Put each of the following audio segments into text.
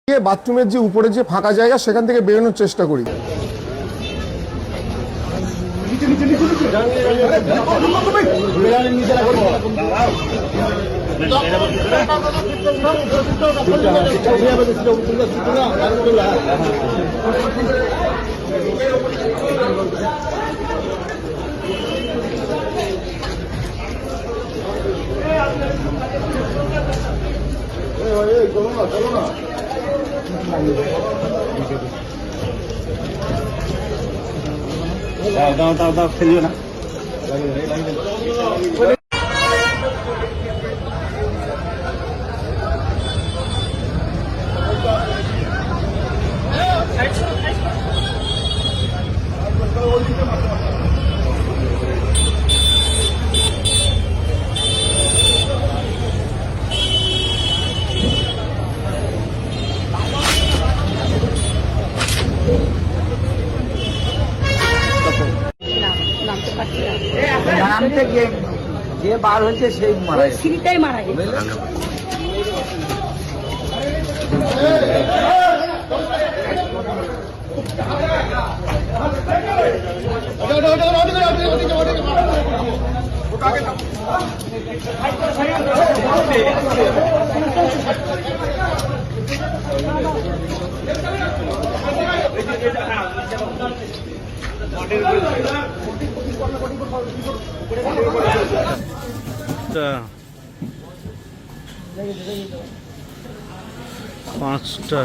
বাথরুমের যে উপরে যে ফাঁকা জায়গা সেখান থেকে বেরোনোর চেষ্টা করি। চলো না দাও ফেলিও না। নাম থেকে যে বার হয়েছে সেই মারা গেছে, সিঁড়িটাই মারা গেছে। পাঁচটা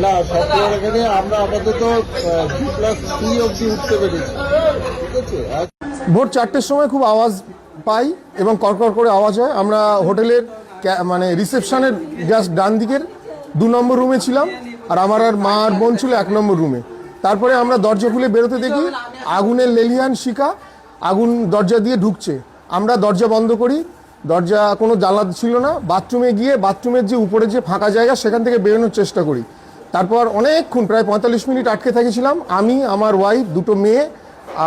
না সফটওয়্যার এখানে আমরা আপাতত G+3 অবধি উঠতে পেরেছি। ঠিক আছে, ভোর 4টের সময় খুব আওয়াজ পাই এবং কড়কড় করে আওয়াজ হয়। আমরা হোটেলের মানে রিসেপশনের জাস্ট ডান দিকের 2 নম্বর রুমে ছিলাম, আর আমার আর মা আর বোন ছিল 1 নম্বর রুমে। তারপরে আমরা দরজা খুলে বেরোতে দেখি আগুনের লেলিহান শিখা, আগুন দরজা দিয়ে ঢুকছে। আমরা দরজা বন্ধ করি, দরজা কোনো জানলা ছিল না। বাথরুমে গিয়ে বাথরুমের যে উপরে যে ফাঁকা জায়গা সেখান থেকে বেরোনোর চেষ্টা করি। তারপর অনেকক্ষণ প্রায় 45 মিনিট আটকে থেকেছিলাম। আমি, আমার ওয়াইফ, 2টো মেয়ে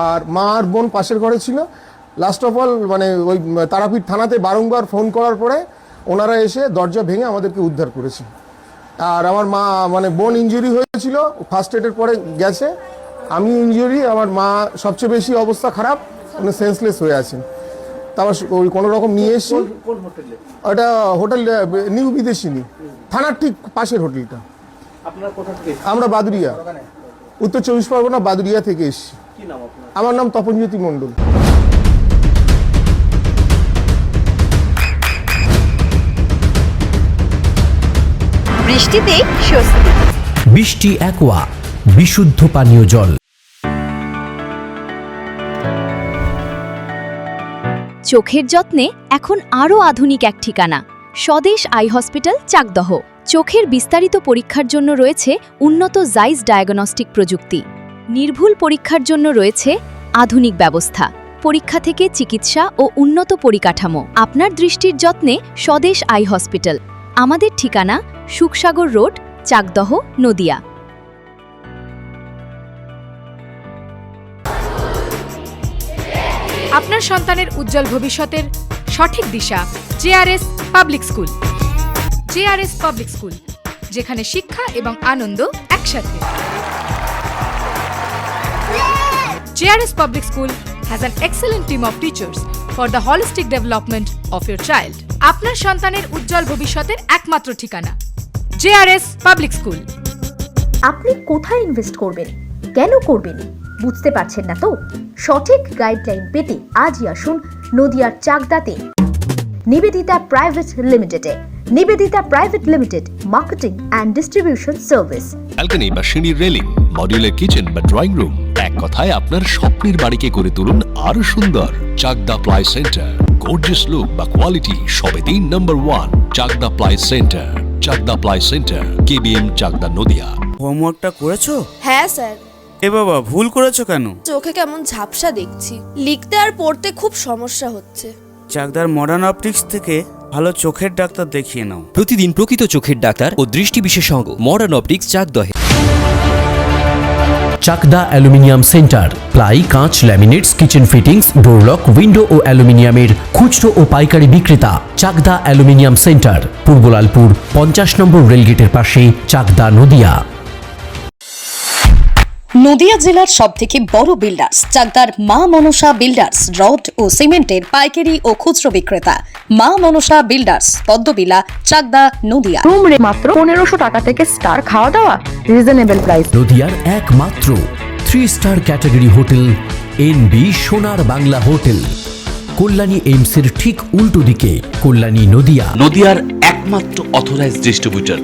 আর মা আর বোন পাশের ঘরে ছিল। লাস্ট অফ অল মানে ওই তারাপীঠ থানাতে বারংবার ফোন করার পরে ওনারা এসে দরজা ভেঙে আমাদেরকে উদ্ধার করেছে। আর আমার মা মানে বোন ইনজুরি হয়েছিল, ফার্স্ট এডের পরে গেছে। আমি ইনজুরি, আমার মা সবচেয়ে বেশি অবস্থা খারাপ, উনি সেন্সলেস হয়ে আছেন। তারপর ওই কোনো রকম নিয়ে এসেছি। ওটা হোটেল নিউ বিদেশিনী, থানার ঠিক পাশের হোটেলটা। আমরা বাদুরিয়া, উত্তর 24 পরগনা বাদুরিয়া থেকে এসেছি। আমার নাম তপনজ্যোতি মণ্ডল। বৃষ্টিতে স্বস্তি। বৃষ্টি অ্যাকোয়া, বিশুদ্ধ পানীয় জল। চোখের যত্নে এখন আরও আধুনিক এক ঠিকানা, স্বদেশ আই হসপিটাল, চাকদহ। চোখের বিস্তারিত পরীক্ষার জন্য রয়েছে উন্নত জাইস ডায়াগনস্টিক প্রযুক্তি। নির্ভুল পরীক্ষার জন্য রয়েছে আধুনিক ব্যবস্থা, পরীক্ষা থেকে চিকিৎসা ও উন্নত পরিকাঠামো। আপনার দৃষ্টির যত্নে স্বদেশ আই হসপিটাল। আমাদের ঠিকানা সুখসাগর রোড, চাকদহ, নদিয়া। আপনার সন্তানের উজ্জ্বল ভবিষ্যতের সঠিক দিশা JRS public school. JRS public school, যেখানে শিক্ষা এবং আনন্দ একসাথে। JRS public school has an excellent team of teachers for the holistic development of your child. আপনার সন্তানের উজ্জ্বল ভবিষ্যতের একমাত্র ঠিকানা জেআরএস পাবলিক স্কুল। আপনি কোথায় ইনভেস্ট করবেন, কেন করবেন, বুঝতে পারছেন না তো? সঠিক গাইডলাইন পেতে আজই আসুন নদিয়ার চাকদাতে নিবেদিতা প্রাইভেট লিমিটেডে। Nivedita private limited, marketing and distribution service. Balcony বা সিঁড়ির রেলিং, মডিউলার কিচেন বা ড্রয়িং রুম, এক কথায় আপনার স্বপ্নের বাড়িকে করে তুলুন আরো সুন্দর। Chakdah ply centre, gorgeous look বা কোয়ালিটি সবেতেই number 1। Chakdah ply centre, Chakdah ply centre, KBM, Chakdah, Nadia. হোমওয়ার্কটা করেছো? হ্যাঁ স্যার। এ বাবা, ভুল করেছো কেন? চোখে কেমন ঝাপসা দেখছি, লিখতে আর পড়তে খুব সমস্যা হচ্ছে। চাকদার মডার্ন অপটিক্স থেকে ভালো চোখের ডাক্তার দেখিয়ে নাও। প্রতিদিন প্রকৃত চোখের ডাক্তার ও দৃষ্টি বিশেষজ্ঞ মডার্ন অপটিক্স চাকদহে। চাকদা অ্যালুমিনিয়াম সেন্টার, প্লাই, কাঁচ, laminates, kitchen fittings, door lock, window ও অ্যালুমিনিয়ামের খুচরো ও পাইকারি বিক্রেতা। Chakdah aluminium centre, Purbalalpur 50 number রেলগেটের পাশে, চাকদা, নদিয়া। নদিয়া জেলার সবথেকে বড় বিল্ডার্স চাকদার মা মনসা বিল্ডার্স, রড ও সিমেন্টের পাইকারি ও খুচরো বিক্রেতা। মা মনসা বিল্ডার্স, পদ্মবিলা, চাকদা, নদিয়া। রুম রে মাত্র 1500 টাকা থেকে স্টার, খাওয়া দাওয়া রিজনেবল প্রাইস। নদিয়ার একমাত্র 3 স্টার ক্যাটাগরি হোটেল এনবি সোনার বাংলা হোটেল, কল্যাণী এইমসের ঠিক উল্টো দিকে, কল্যাণী, নদিয়া। নদিয়ার একমাত্র অথরাইজড ডিস্ট্রিবিউটর